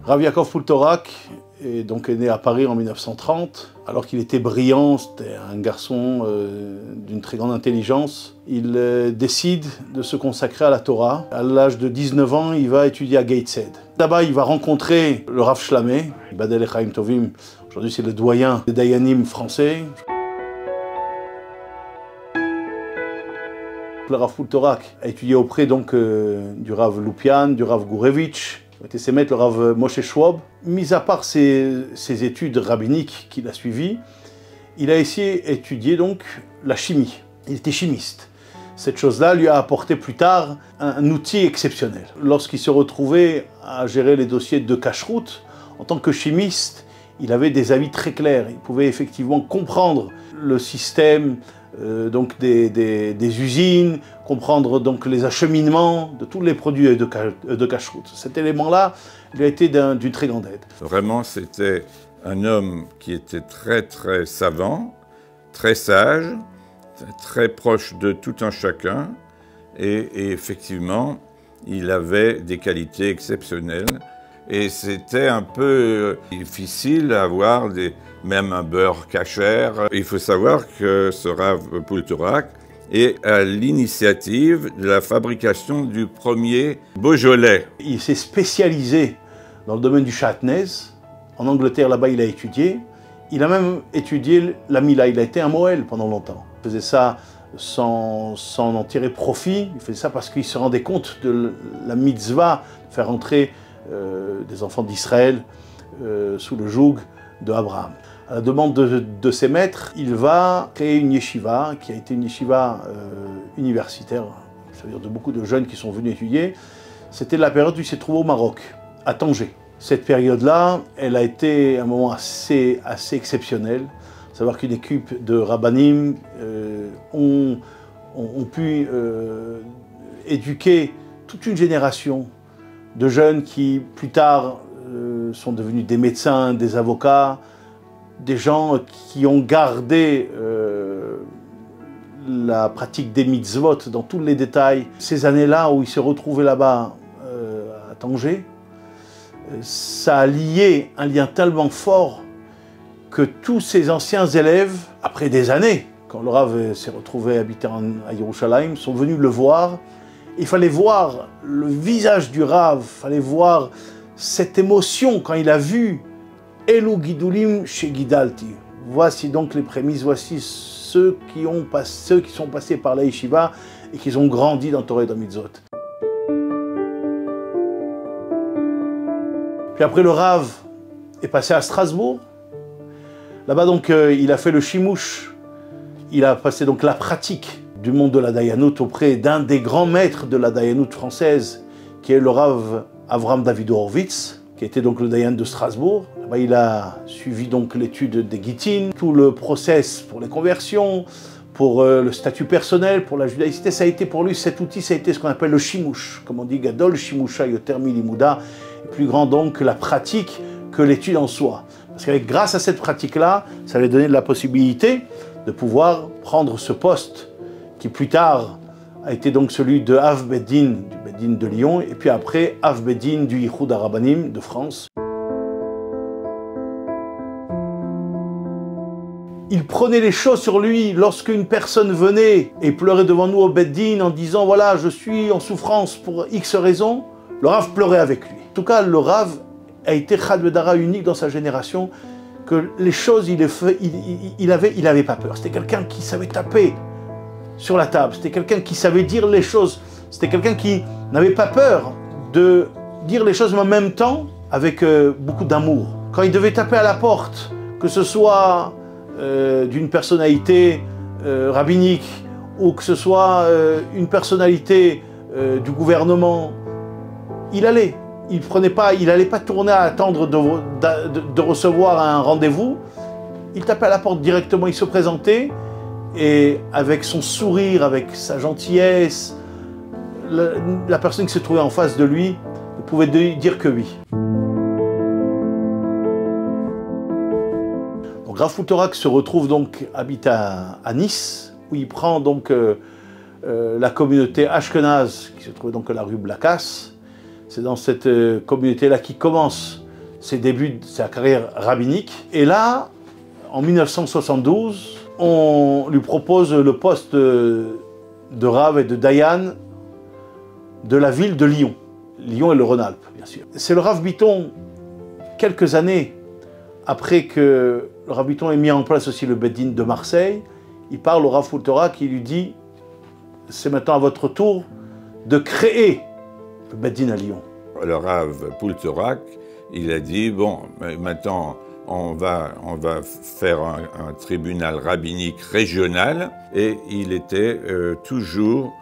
Rav Yaakov Poultorak est né à Paris en 1930. Alors qu'il était brillant, c'était un garçon d'une très grande intelligence. Il décide de se consacrer à la Torah. À l'âge de 19 ans, il va étudier à Gateshead. Là-bas, il va rencontrer le Rav Shlamé, Badel Echaim Tovim. Aujourd'hui, c'est le doyen des Dayanim français. Le Rav Poultorak a étudié auprès du Rav Lupian, du Rav Gourevitch, qui était ses maîtres, le Rav Moshe Schwab. Mis à part ses études rabbiniques qu'il a suivies, il a essayé d'étudier la chimie. Il était chimiste. Cette chose-là lui a apporté plus tard un outil exceptionnel. Lorsqu'il se retrouvait à gérer les dossiers de cacheroute, en tant que chimiste, il avait des avis très clairs. Il pouvait effectivement comprendre le système des usines, comprendre les acheminements de tous les produits de cacheroute. Cet élément-là lui a été d'une très grande aide. Vraiment, c'était un homme qui était très très savant, très sage, très proche de tout un chacun, et effectivement, il avait des qualités exceptionnelles. Et c'était un peu difficile à avoir même un beurre cachère. Il faut savoir que ce Rav Poultorak est à l'initiative de la fabrication du premier Beaujolais. Il s'est spécialisé dans le domaine du châtenez. En Angleterre, là-bas, il a étudié. Il a même étudié la Mila. Il a été un Moël pendant longtemps. Il faisait ça sans en tirer profit. Il faisait ça parce qu'il se rendait compte de la mitzvah de faire entrer des enfants d'Israël sous le joug d'Abraham. À la demande de ses maîtres, il va créer une yeshiva qui a été une yeshiva universitaire, c'est-à-dire de beaucoup de jeunes qui sont venus étudier. C'était la période où il s'est trouvé au Maroc, à Tanger. Cette période-là, elle a été un moment assez exceptionnel. Savoir qu'une équipe de rabbanim ont pu éduquer toute une génération de jeunes qui, plus tard, sont devenus des médecins, des avocats, des gens qui ont gardé la pratique des mitzvot dans tous les détails. Ces années-là où ils se retrouvaient là-bas à Tanger, ça a lié un lien tellement fort que tous ces anciens élèves, après des années, quand le Rav s'est retrouvé habiter à Yerushalayim, sont venus le voir. Il fallait voir le visage du Rav, il fallait voir cette émotion quand il a vu Elu Gidulim chez Gidalti. Voici donc les prémices, voici ceux qui sont passés par la yeshiva et qui ont grandi dans Torah et dans Mitzvot. Puis après, le Rav est passé à Strasbourg. Là-bas, il a fait le chimouche. Il a passé la pratique du monde de la Dayanout auprès d'un des grands maîtres de la Dayanout française, qui est le Rav Avram David Horowitz, qui était le Dayan de Strasbourg. Là-bas, il a suivi l'étude des Gittin, tout le process pour les conversions, pour le statut personnel, pour la judaïcité. Ça a été pour lui, cet outil, ça a été ce qu'on appelle le shimouch. Comme on dit, Gadol Shimusha Yoter Milimuda, plus grand que la pratique que l'étude en soi. Parce que grâce à cette pratique-là, ça lui donnait la possibilité de pouvoir prendre ce poste qui plus tard a été celui de Av Beddin, du Beddin de Lyon, et puis après Av Beddin du Yichud HaRabbanim de France. Il prenait les choses sur lui lorsqu'une personne venait et pleurait devant nous au Beddin en disant « Voilà, je suis en souffrance pour X raisons », le Rav pleurait avec lui. En tout cas, le Rav a été Chad Vedara unique dans sa génération, que les choses, il avait pas peur. C'était quelqu'un qui savait taper sur la table, c'était quelqu'un qui savait dire les choses, c'était quelqu'un qui n'avait pas peur de dire les choses, mais en même temps, avec beaucoup d'amour. Quand il devait taper à la porte, que ce soit d'une personnalité rabbinique, ou que ce soit une personnalité du gouvernement, il allait. Il n'allait pas tourner à attendre de recevoir un rendez-vous. Il tapait à la porte directement, il se présentait, et avec son sourire, avec sa gentillesse, la personne qui se trouvait en face de lui ne pouvait dire que oui. Donc Rav Poultorak se retrouve habite à Nice, où il prend la communauté Ashkenaz, qui se trouvait à la rue Blacas. C'est dans cette communauté-là qu'il commence ses débuts de sa carrière rabbinique. Et là, en 1972, on lui propose le poste de Rav et de Dayan de la ville de Lyon. Lyon et le Rhône-Alpes, bien sûr. C'est le Rav Bitton, quelques années après que le Rav Bitton ait mis en place aussi le Beit Din de Marseille, il parle au Rav Poultera qui lui dit « C'est maintenant à votre tour de créer le Beit Din à Lyon ». Le Rav Poultera, il a dit « Bon, maintenant, on va faire un tribunal rabbinique régional » et il était toujours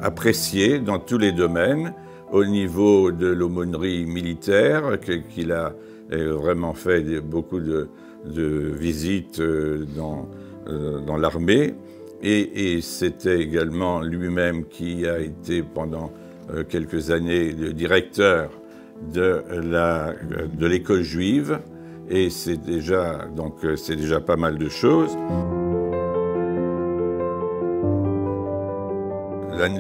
apprécié dans tous les domaines, au niveau de l'aumônerie militaire, qu'il a vraiment fait beaucoup de visites dans l'armée, et c'était également lui-même qui a été pendant quelques années le directeur de l'école juive, et c'est déjà pas mal de choses.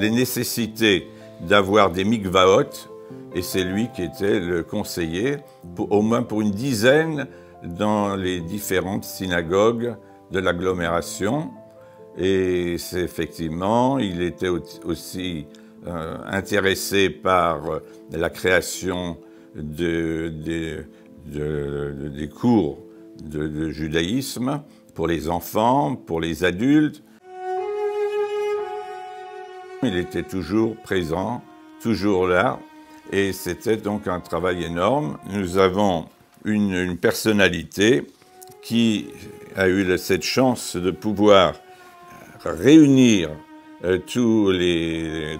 Les nécessités d'avoir des mikvaot, et c'est lui qui était le conseiller, au moins pour une dizaine dans les différentes synagogues de l'agglomération. Et c'est effectivement, il était aussi intéressé par la création des cours de judaïsme pour les enfants, pour les adultes. Il était toujours présent, toujours là, et c'était donc un travail énorme. Nous avons une personnalité qui a eu cette chance de pouvoir réunir toutes les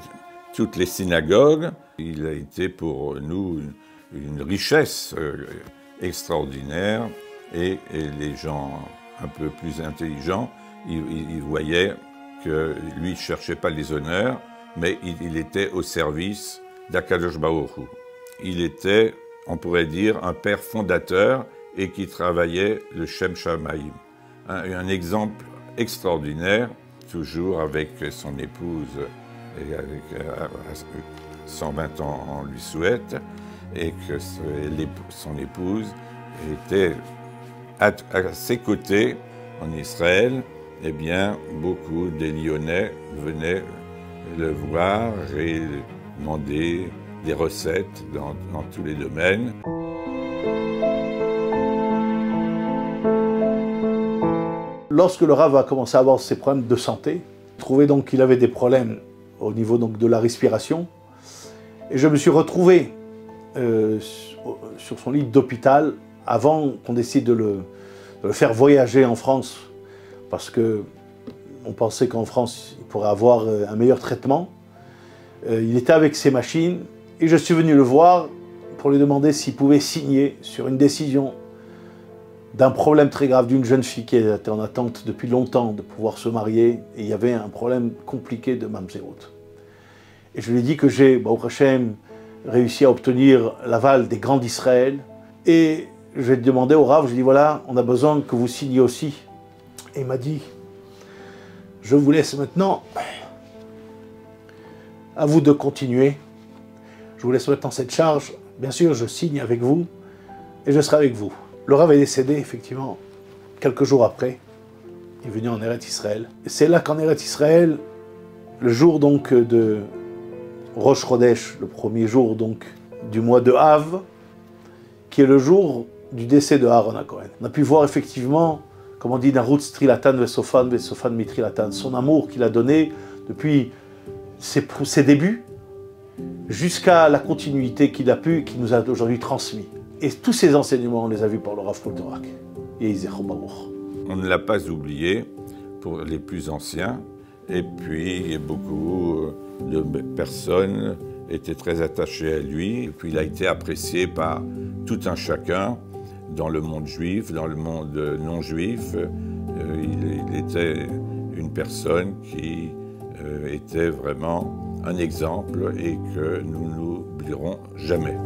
synagogues. Il a été pour nous une richesse extraordinaire, et les gens un peu plus intelligents, ils voyaient que lui ne cherchait pas les honneurs, mais il était au service d'Akadosh Baruch Hu. Il était, on pourrait dire, un père fondateur et qui travaillait le Shem Shamaim. Un exemple extraordinaire, toujours avec son épouse, et avec 120 ans on lui souhaite, et que son épouse était à ses côtés en Israël. Eh bien, beaucoup des Lyonnais venaient le voir et demander des recettes dans tous les domaines. Lorsque le Rav a commencé à avoir ses problèmes de santé, je trouvais donc qu'il avait des problèmes au niveau donc de la respiration. Et je me suis retrouvé sur son lit d'hôpital avant qu'on décide de le faire voyager en France, parce qu'on pensait qu'en France, il pourrait avoir un meilleur traitement. Il était avec ses machines et je suis venu le voir pour lui demander s'il pouvait signer sur une décision d'un problème très grave d'une jeune fille qui était en attente depuis longtemps de pouvoir se marier, et il y avait un problème compliqué de mamzerut. Et je lui ai dit que j'ai, Baruch Hashem, réussi à obtenir l'aval des grands d'Israël, et je lui ai demandé au Rav, je lui ai dit voilà, on a besoin que vous signiez aussi. Et il m'a dit, je vous laisse maintenant, à vous de continuer, je vous laisse maintenant cette charge, bien sûr je signe avec vous, et je serai avec vous. Le Rav est décédé, effectivement, quelques jours après. Il est venu en Eretz Israël. Et c'est là qu'en Eretz Israël, le jour donc de Rosh Chodesh, le premier jour donc du mois de Av, qui est le jour du décès de Aaron HaKohen. On a pu voir effectivement, comme on dit, Narutz Trilatan Vesofan Mitrilatan, son amour qu'il a donné depuis ses débuts jusqu'à la continuité qu'il a pu, qu'il nous a aujourd'hui transmis. Et tous ces enseignements, on les a vus par le Rav Poultera. On ne l'a pas oublié pour les plus anciens. Et puis, beaucoup de personnes étaient très attachées à lui. Et puis, il a été apprécié par tout un chacun dans le monde juif, dans le monde non juif. Il était une personne qui était vraiment un exemple et que nous n'oublierons jamais.